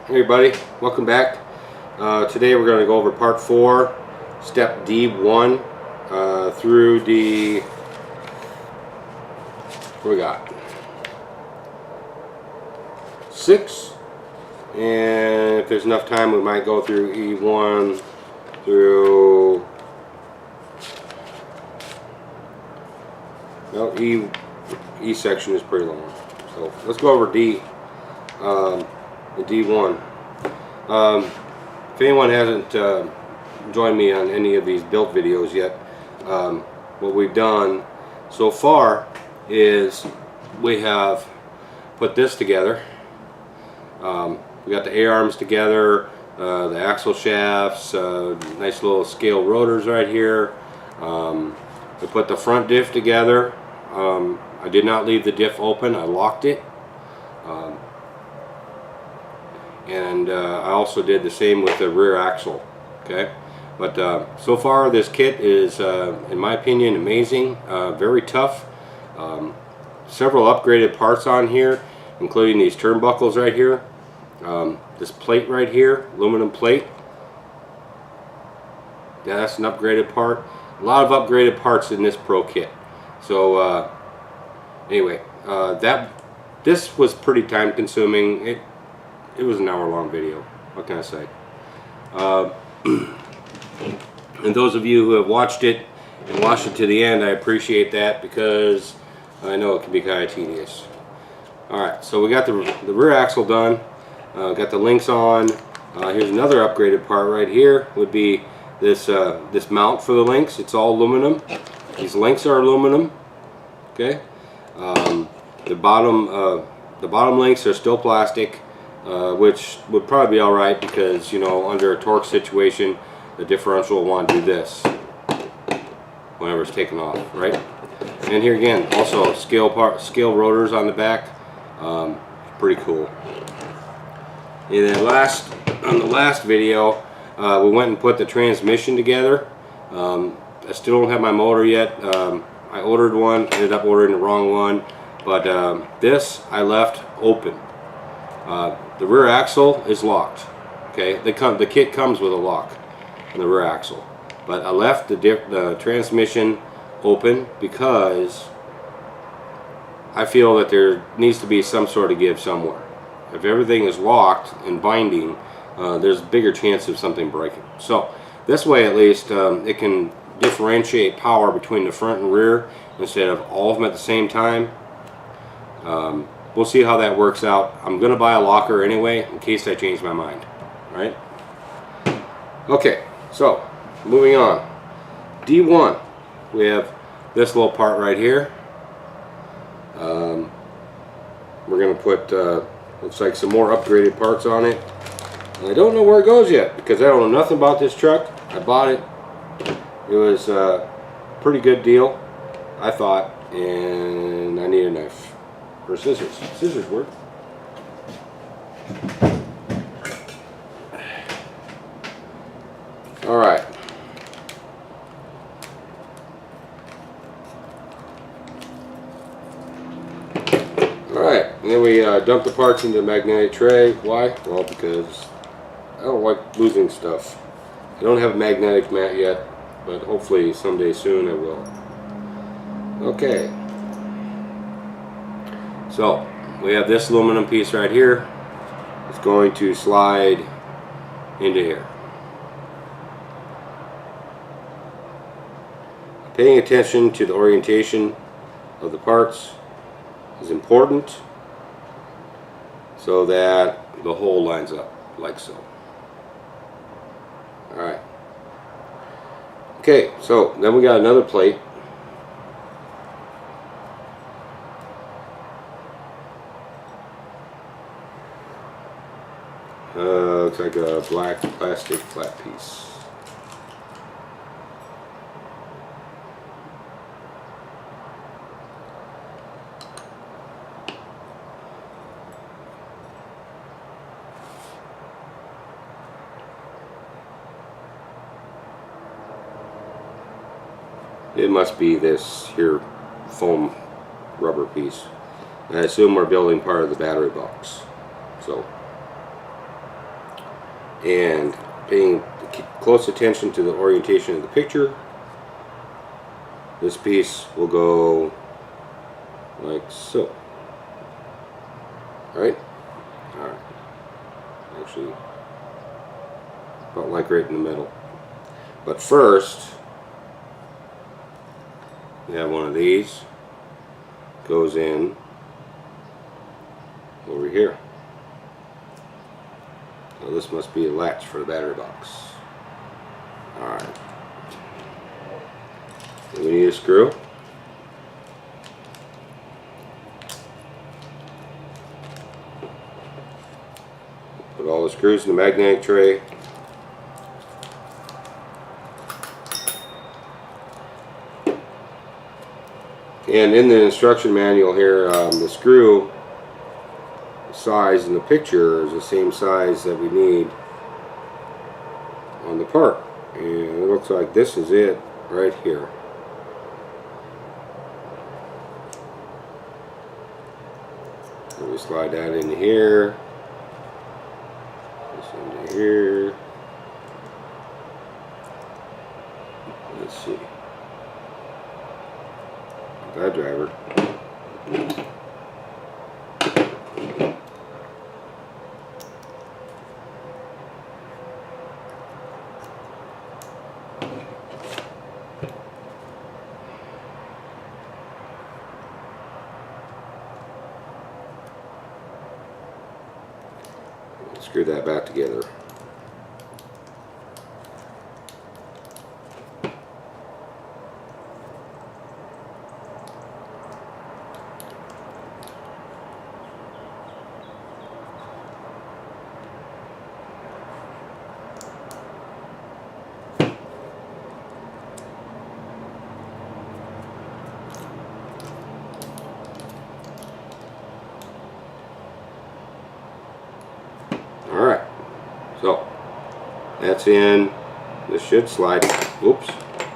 Hey everybody, welcome back. Today we're going to go over part 4, step D1 through D. What we got? 6, and if there's enough time we might go through E1 through E section is pretty long. So let's go over D. The D1. If anyone hasn't joined me on any of these built videos yet, what we've done so far is we have put this together. We got the A-arms together, the axle shafts, nice little scale rotors right here. We put the front diff together. I did not leave the diff open, I locked it. And I also did the same with the rear axle. Okay, but so far this kit is, in my opinion, amazing. Very tough. Several upgraded parts on here, including these turnbuckles right here. This plate right here, aluminum plate. Yeah, that's an upgraded part. A lot of upgraded parts in this Pro kit. So anyway, this was pretty time consuming. It was an hour-long video. What can I say? And those of you who have watched it and watched it to the end, I appreciate that because I know it can be kind of tedious. Alright, so we got the rear axle done. Got the links on. Here's another upgraded part right here. Would be this this mount for the links. It's all aluminum. These links are aluminum. Okay. The bottom links are still plastic. Which would probably be alright because, you know, under a torque situation the differential will want to do this whenever it's taken off, right? And here again, also scale rotors on the back. Pretty cool. And then on the last video we went and put the transmission together. I still don't have my motor yet. I ordered one, ended up ordering the wrong one, but this I left open. The rear axle is locked. Okay, the kit comes with a lock in the rear axle, but I left the transmission open because I feel that there needs to be some sort of give somewhere. If everything is locked and binding, there's a bigger chance of something breaking. So this way, at least, it can differentiate power between the front and rear instead of all of them at the same time. We'll see how that works out. I'm going to buy a locker anyway in case I change my mind. Right? Okay, so moving on. D1. We have this little part right here. We're going to put, looks like some more upgraded parts on it. And I don't know where it goes yet because I don't know nothing about this truck. I bought it. It was a pretty good deal, I thought, and I need a knife. Or scissors. Scissors work. Alright. Alright. And then we dump the parts into the magnetic tray. Why? Well, because I don't like losing stuff. I don't have a magnetic mat yet, but hopefully someday soon I will. Okay. So we have this aluminum piece right here. It's going to slide into here. Paying attention to the orientation of the parts is important so that the hole lines up like so. Alright. Okay, so then we got another plate. Looks like a black plastic flat piece. It must be this here foam rubber piece. And I assume we're building part of the battery box. So and paying close attention to the orientation of the picture, this piece will go like so. Right? Alright. Actually, about like right in the middle. But first, we have one of these. Goes in over here. So this must be a latch for the battery box. Alright. We need a screw. Put all the screws in the magnetic tray. And in the instruction manual here, the screw size in the picture is the same size that we need on the part. And it looks like this is it right here. So we slide that into here. This into here. Let's see. That driver. Screw that back together. Alright, so that's in. This should slide. Oops,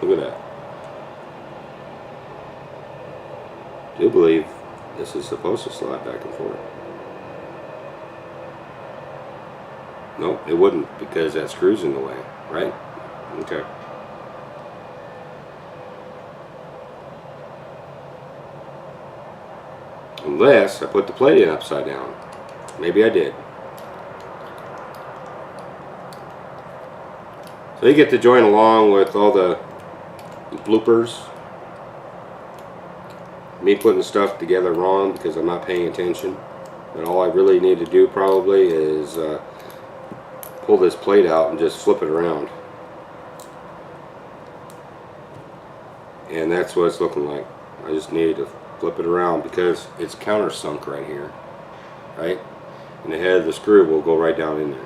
look at that. I do believe this is supposed to slide back and forth. Nope, it wouldn't because that screw's in the way, right? Okay. Unless I put the plate in upside down. Maybe I did. So you get to join along with all the bloopers. Me putting stuff together wrong because I'm not paying attention. But all I really need to do probably is pull this plate out and just flip it around. And that's what it's looking like. I just need to flip it around because it's countersunk right here. Right? And the head of the screw will go right down in there.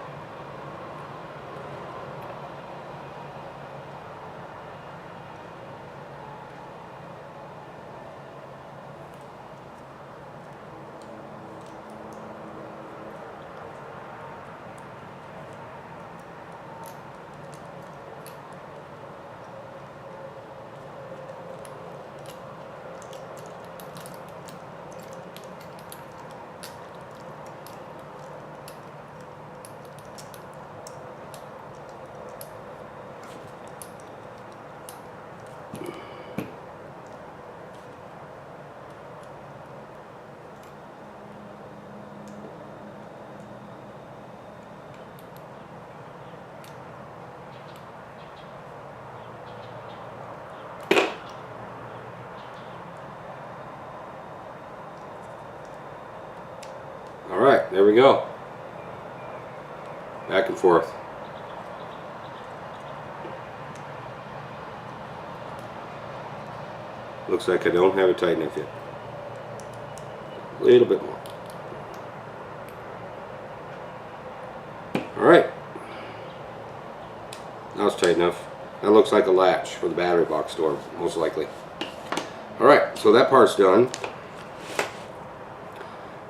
Alright, there we go. Back and forth. Looks like I don't have it tight enough yet. A little bit more. Alright. Now it's tight enough. That looks like a latch for the battery box door, most likely. Alright, so that part's done.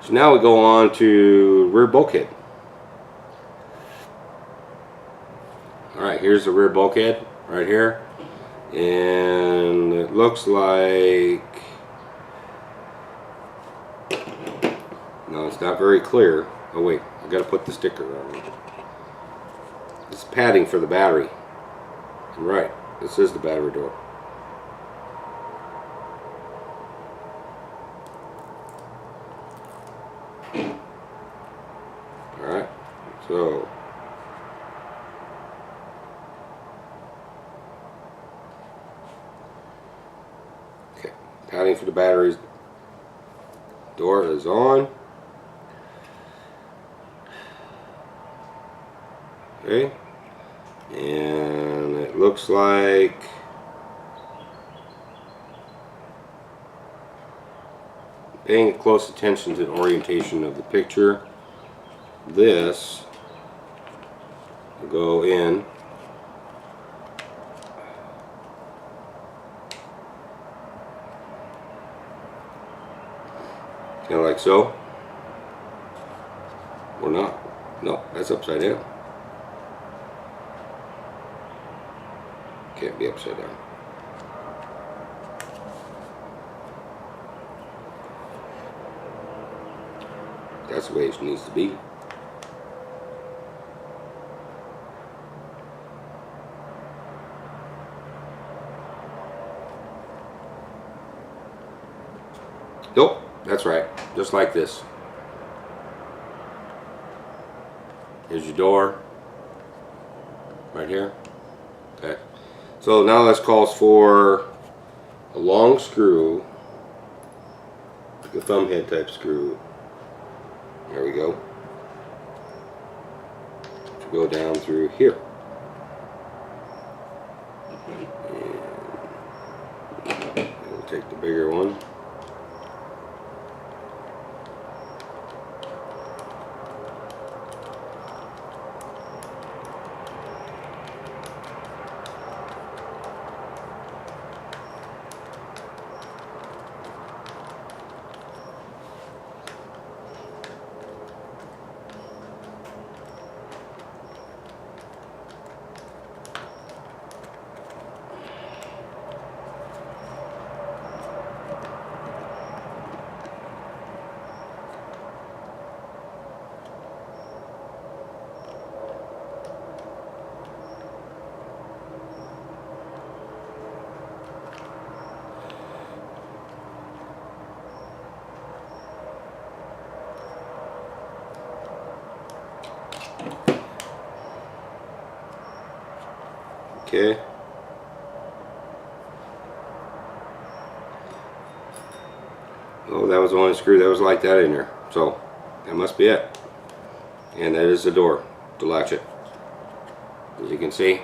So now we go on to rear bulkhead. Alright, here's the rear bulkhead right here. And it looks like... No, it's not very clear. Oh wait, I gotta put the sticker on it. It's padding for the battery. And right, this is the battery door. Alright, so okay, padding for the batteries. Door is on. Okay, and it looks like paying close attention to the orientation of the picture. This will go in kind of like so, or not. No, that's upside down. Can't be upside down. That's the way it needs to be. Nope, that's right. Just like this. Here's your door. Right here. Okay. So now this calls for a long screw, like a thumb head type screw. There we go. To go down through here. And we'll take the bigger one. Okay. Oh, that was the only screw that was like that in there. So, that must be it. And that is the door to latch it. As you can see,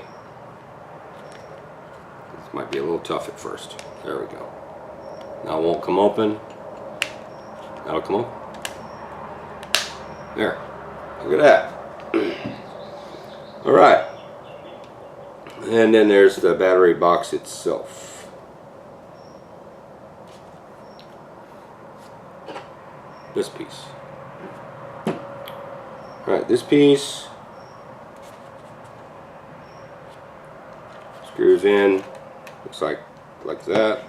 this might be a little tough at first. There we go. Now it won't come open. That'll come open. There. Look at that. Alright. And then there's the battery box itself. This piece. Alright, this piece screws in, looks like that.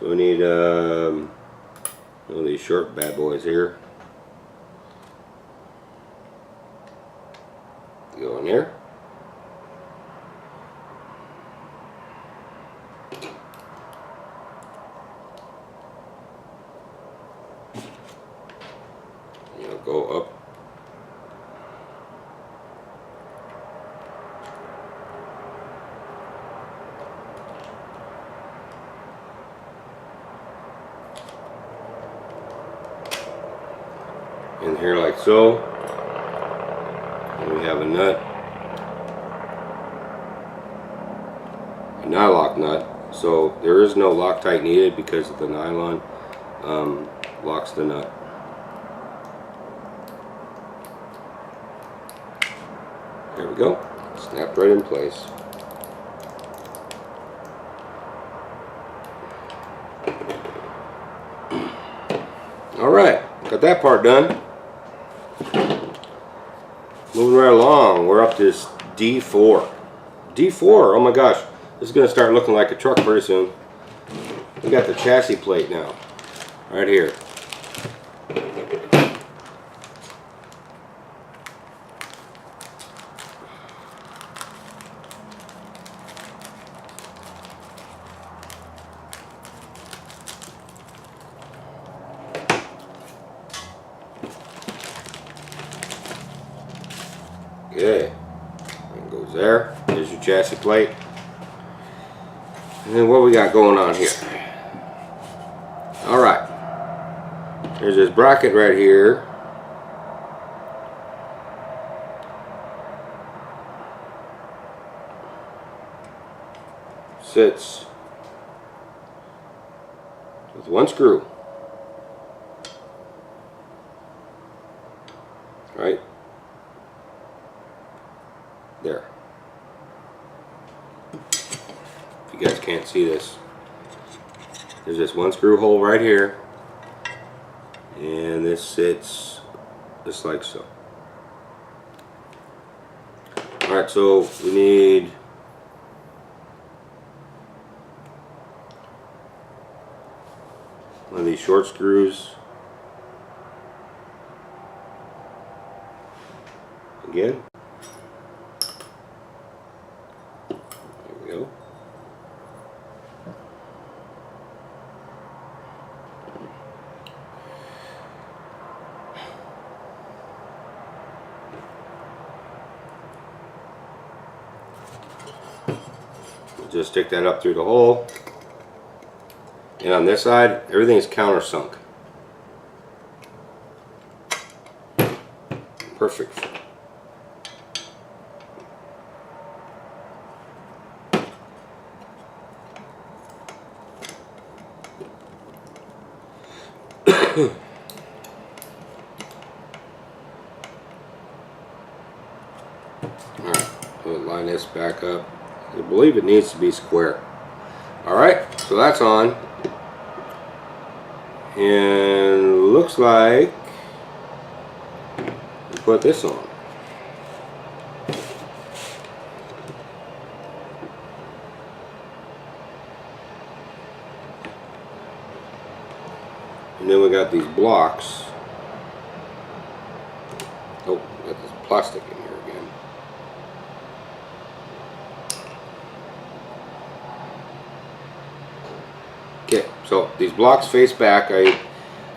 So we need one of these short bad boys here. Go in here. Go up. In here like so. And we have a nut. A nylock nut. So there is no Loctite needed because the nylon locks the nut. There we go. Snapped right in place. Alright, got that part done. Moving right along, we're up to this D4. D4, oh my gosh, this is going to start looking like a truck pretty soon. We got the chassis plate now, right here. Okay, it goes there. There's your chassis plate. And then what we got going on here? Alright, there's this bracket right here. Sits with one screw. Right there. If you guys can't see this, there's this one screw hole right here, and this sits just like so. Alright, so we need one of these short screws. Again. There we go. Just stick that up through the hole. And on this side, everything is countersunk. Perfect. Alright, we'll line this back up. I believe it needs to be square. Alright, so that's on. And looks like we put this on. And then we got these blocks. Oh, we got this plastic in here again. Okay, so these blocks face back.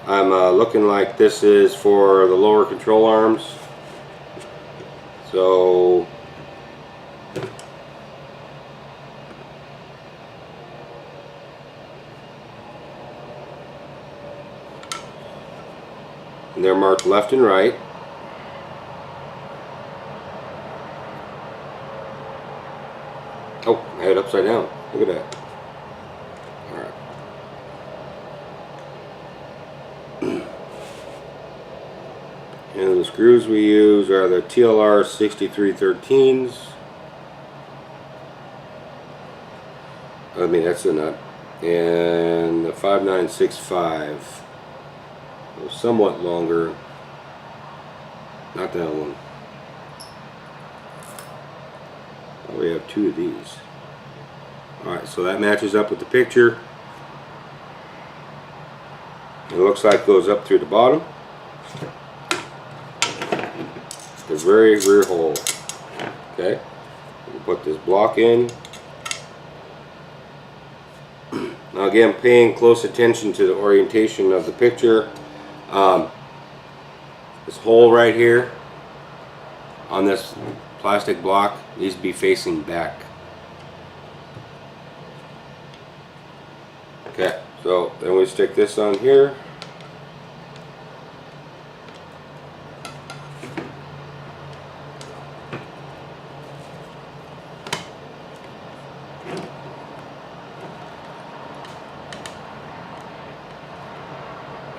I'm looking like this is for the lower control arms. So and they're marked left and right. Oh, I had it upside down. Look at that. Alright. And the screws we use are the TLR 6313s. I mean, that's the nut. And the 5965. Somewhat longer. Not that one. Oh, we have two of these. Alright, so that matches up with the picture. It looks like it goes up through the bottom. The very rear hole. Okay. We'll put this block in. Now again, paying close attention to the orientation of the picture. This hole right here on this plastic block needs to be facing back. Okay, so then we stick this on here.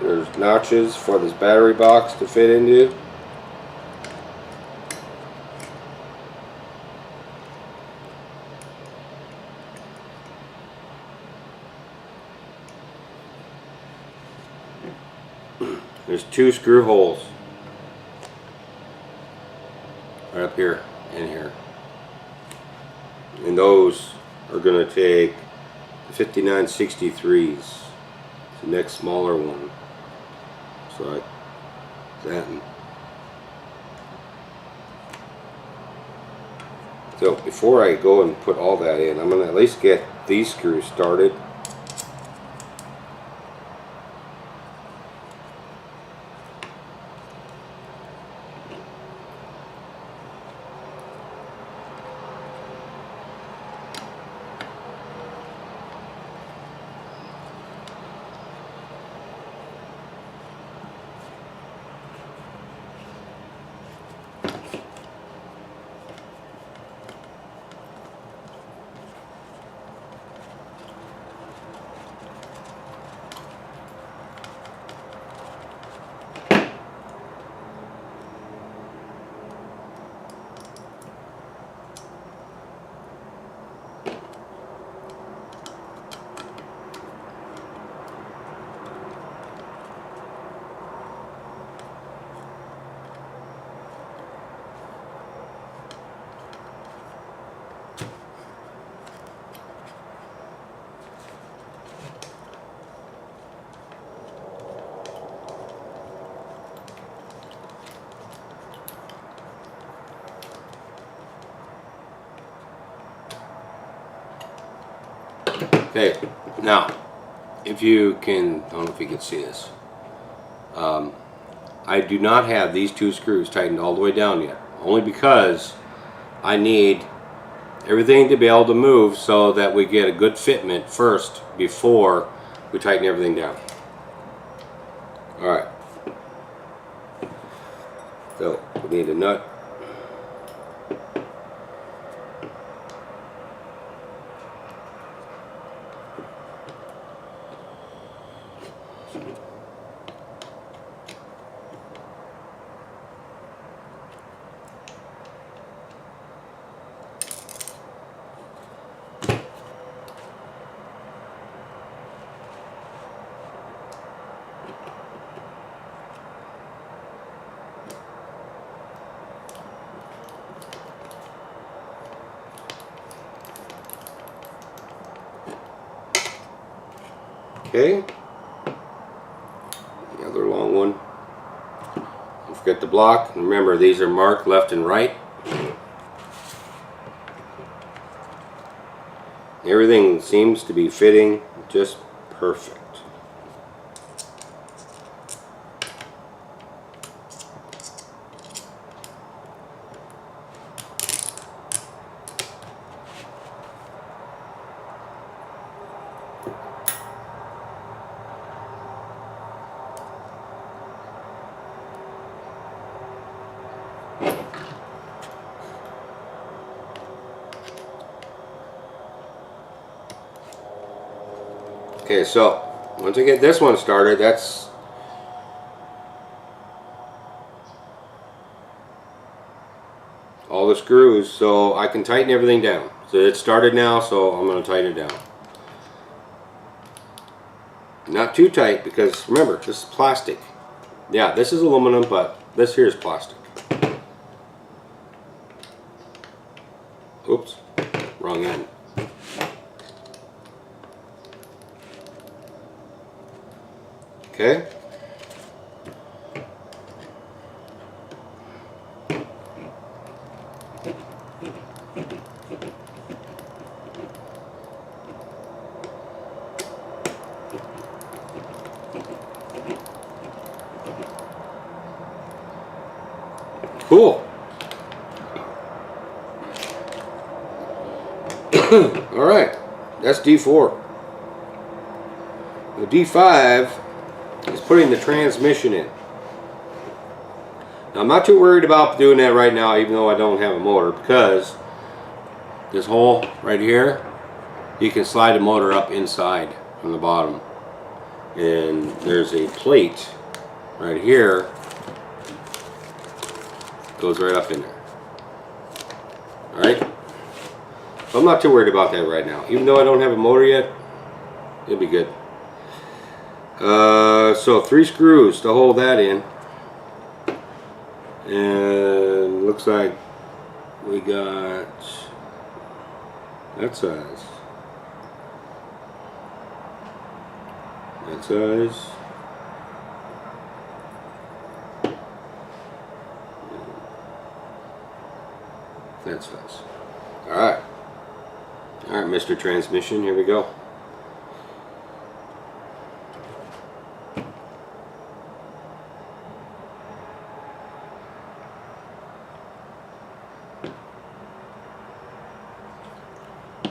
There's notches for this battery box to fit into. There's two screw holes right up here and here. And those are going to take 5963s. The next smaller one. So that. So before I go and put all that in, I'm going to at least get these screws started. Okay, now, if you can, I don't know if you can see this. I do not have these two screws tightened all the way down yet, only because I need everything to be able to move so that we get a good fitment first before we tighten everything down. Alright, so we need a nut. Okay, the other long one. Don't forget the block. Remember, these are marked left and right. Everything seems to be fitting just perfect. Okay, so once I get this one started, that's all the screws, so I can tighten everything down. So it's started now, so I'm going to tighten it down. Not too tight, because remember, this is plastic. Yeah, this is aluminum, but this here is plastic. Oops, wrong end. Okay. Cool. All right, that's D4. The D5 is putting the transmission in. Now, I'm not too worried about doing that right now, even though I don't have a motor, because this hole right here, you can slide the motor up inside from the bottom. And there's a plate right here, goes right up in there. Alright? So I'm not too worried about that right now. Even though I don't have a motor yet, it'll be good. So 3 screws to hold that in. And looks like we got that size. That size. That size. Alright. Alright, Mr. Transmission, here we go.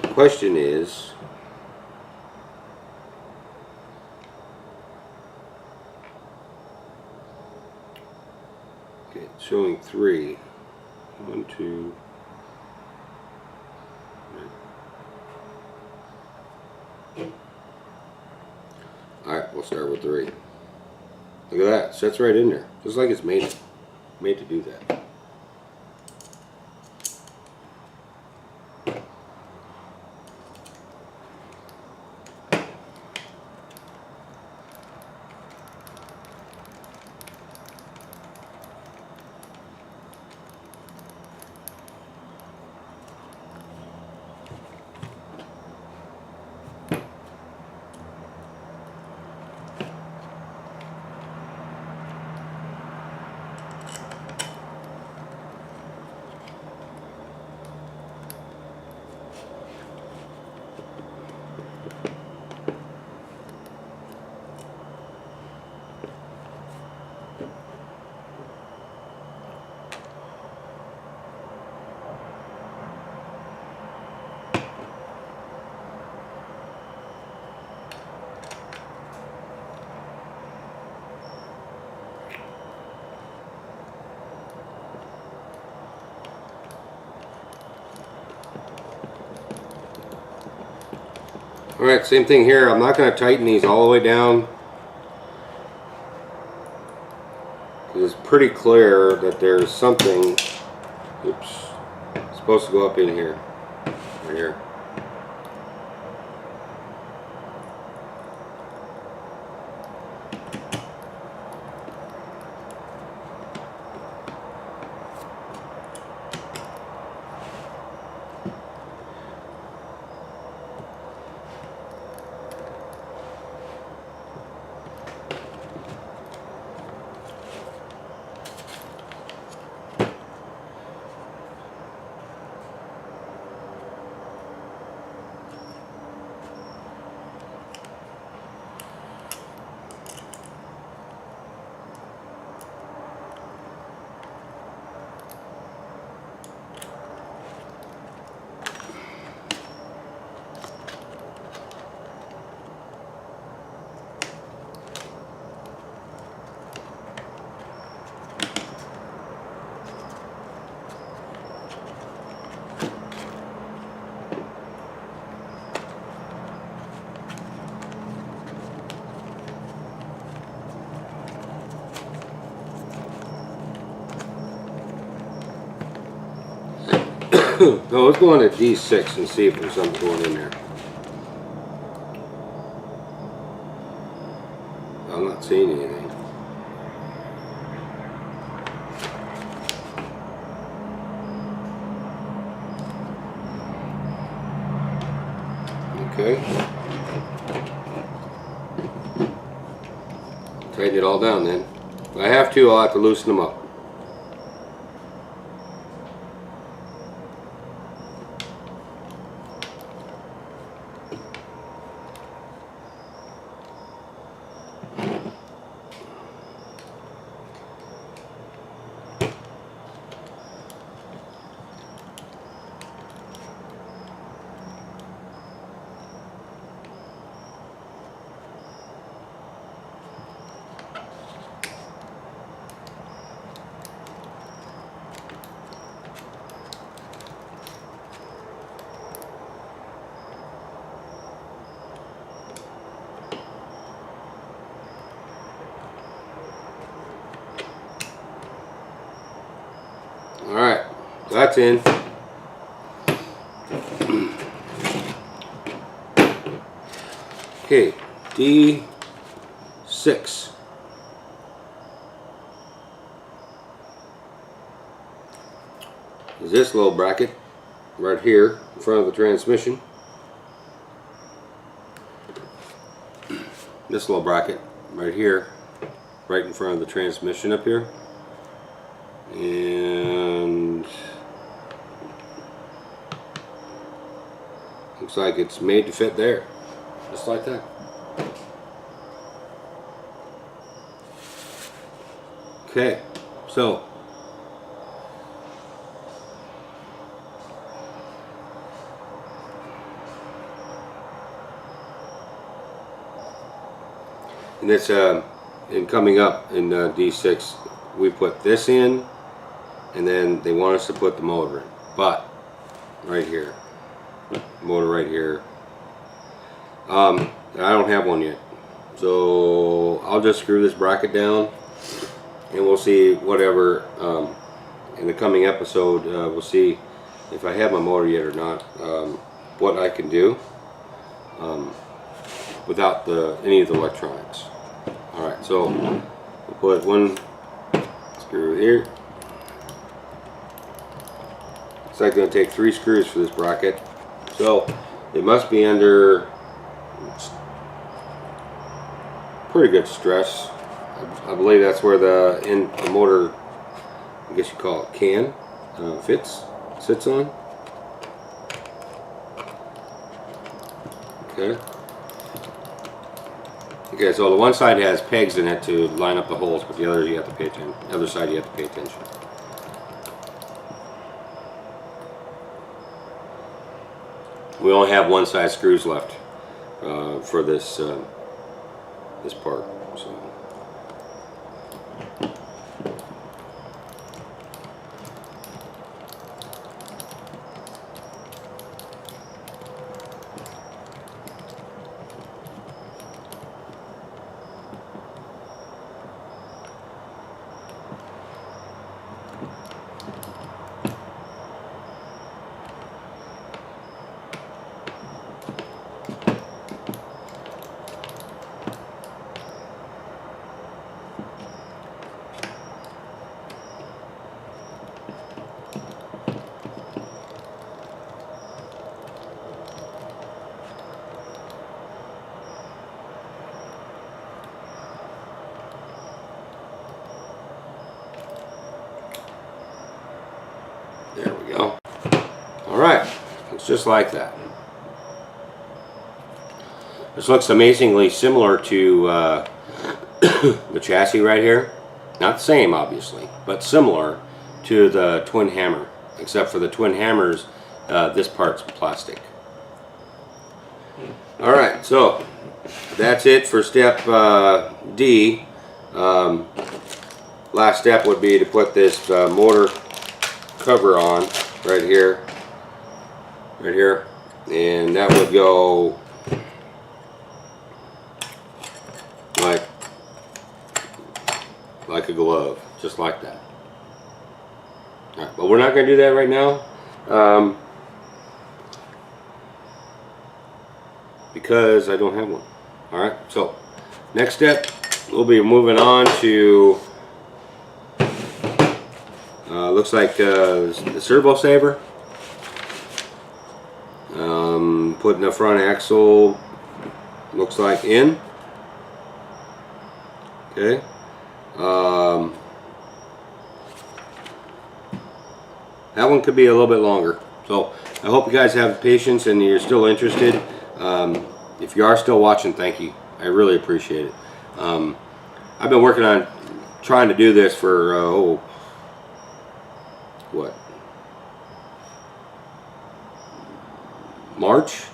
The question is, okay, it's showing 3. 1, 2. Alright, we'll start with 3. Look at that, it sets right in there. Just like it's made to do that. Alright, same thing here. I'm not going to tighten these all the way down. It's pretty clear that there's something, oops, supposed to go up in here, right here. So let's go on to D6 and see if there's something going in there. I'm not seeing anything. Okay. Tighten it all down then. If I have to, I'll have to loosen them up. Alright, that's in. Okay, D6. Is this little bracket right here in front of the transmission. This little bracket right here, right in front of the transmission up here. And looks like it's made to fit there, just like that. Okay, so and this in coming up in D6, we put this in, and then they want us to put the motor in, but right here, motor right here. I don't have one yet, so I'll just screw this bracket down, and we'll see whatever in the coming episode. We'll see if I have my motor yet or not, what I can do without any of the electronics. Alright, so we'll put one screw here. It's like going to take 3 screws for this bracket, so it must be under pretty good stress. I believe that's where the motor, I guess you call it can, sits on. Okay. Okay, so the one side has pegs in it to line up the holes, but the other you have to pay attention. The other side you have to pay attention. We only have one size screws left for this this part. So. There we go. Alright, looks just like that. This looks amazingly similar to the chassis right here. Not the same, obviously, but similar to the twin hammer, except for the twin hammers, this part's plastic. Alright, so that's it for step D. Last step would be to put this motor cover on right here, and that would go like a glove, just like that. All right, but we're not going to do that right now because I don't have one. All right, so next step, we'll be moving on to looks like the servo saver. Putting the front axle, looks like in. Okay. That one could be a little bit longer. So I hope you guys have patience and you're still interested. If you are still watching, thank you. I really appreciate it. I've been working on trying to do this for what? March?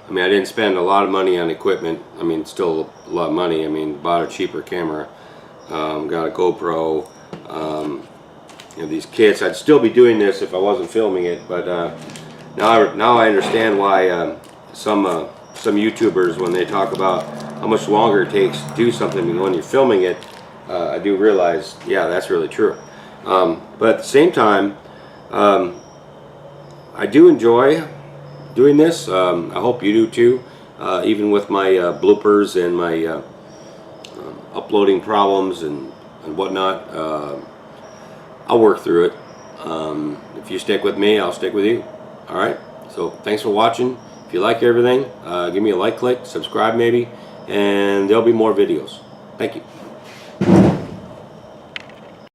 I mean, I didn't spend a lot of money on equipment. I mean, still a lot of money. I mean, bought a cheaper camera, got a GoPro, you know, these kits. I'd still be doing this if I wasn't filming it, but now I understand why some YouTubers, when they talk about how much longer it takes to do something when you're filming it, I do realize, yeah, that's really true. But at the same time, I do enjoy doing this. I hope you do too. Even with my bloopers and my uploading problems and whatnot, I'll work through it. If you stick with me, I'll stick with you. Alright, so thanks for watching. If you like everything, give me a like, click, subscribe maybe, and there'll be more videos. Thank you.